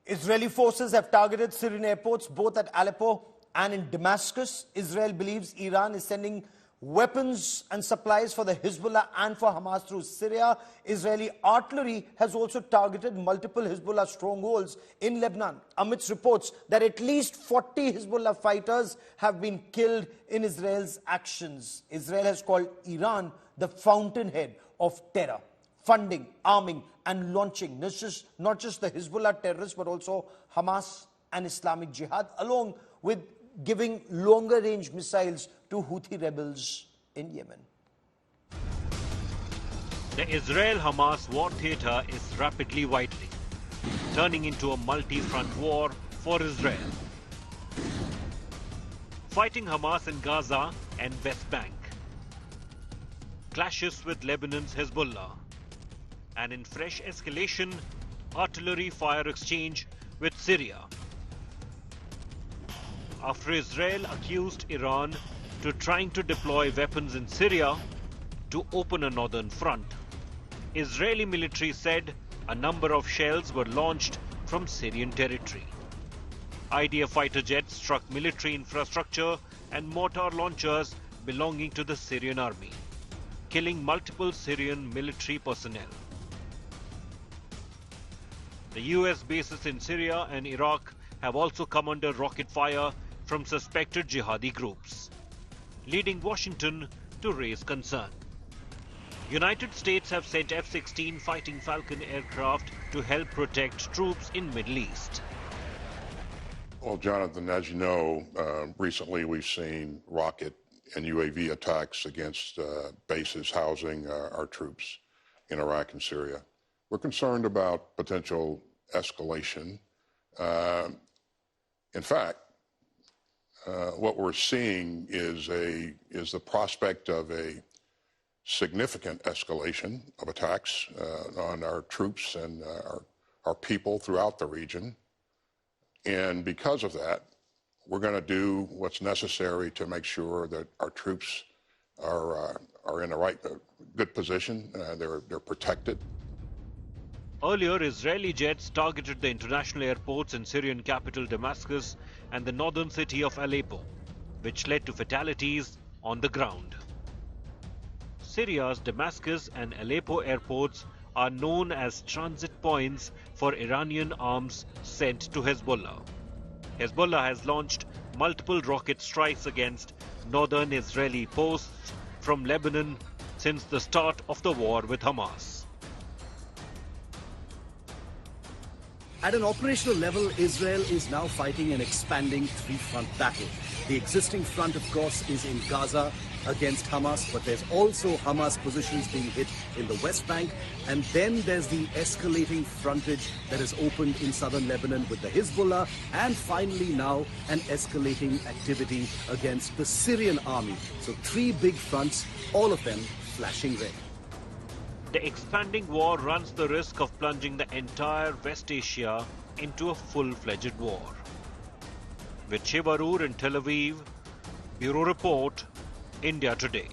Israeli forces have targeted Syrian airports both at Aleppo and in Damascus. Israel believes Iran is sending weapons and supplies for the Hezbollah and for Hamas through Syria. Israeli artillery has also targeted multiple Hezbollah strongholds in Lebanon, amidst reports that at least 40 Hezbollah fighters have been killed in Israel's actions. Israel has called Iran the fountainhead of terror, funding, arming and launching not just the Hezbollah terrorists but also Hamas and Islamic Jihad, along with giving longer range missiles to Houthi rebels in Yemen. The Israel-Hamas war theatre is rapidly widening, turning into a multi-front war for Israel. Fighting Hamas in Gaza and West Bank, clashes with Lebanon's Hezbollah, and in fresh escalation, artillery fire exchange with Syria. After Israel accused Iran to trying to deploy weapons in Syria to open a northern front, Israeli military said a number of shells were launched from Syrian territory. IDF fighter jets struck military infrastructure and mortar launchers belonging to the Syrian army, killing multiple Syrian military personnel. The US bases in Syria and Iraq have also come under rocket fire from suspected jihadi groups, leading Washington to raise concern. United States have sent F-16 Fighting Falcon aircraft to help protect troops in Middle East. Well, Jonathan, as you know, recently we've seen rocket and UAV attacks against bases housing our troops in Iraq and Syria. We're concerned about potential escalation. In fact, what we're seeing is the prospect of a significant escalation of attacks on our troops and our people throughout the region. And because of that, we're going to do what's necessary to make sure that our troops are in the good position. They're protected. Earlier, Israeli jets targeted the international airports in Syrian capital Damascus and the northern city of Aleppo, which led to fatalities on the ground. Syria's Damascus and Aleppo airports are known as transit points for Iranian arms sent to Hezbollah. Hezbollah has launched multiple rocket strikes against northern Israeli posts from Lebanon since the start of the war with Hamas. At an operational level, Israel is now fighting an expanding three-front battle. The existing front, of course, is in Gaza against Hamas, but there's also Hamas positions being hit in the West Bank. And then there's the escalating frontage that is opened in southern Lebanon with the Hezbollah. And finally now, an escalating activity against the Syrian army. So three big fronts, all of them flashing red. The expanding war runs the risk of plunging the entire West Asia into a full-fledged war. With Shivarur in Tel Aviv, Bureau Report, India Today.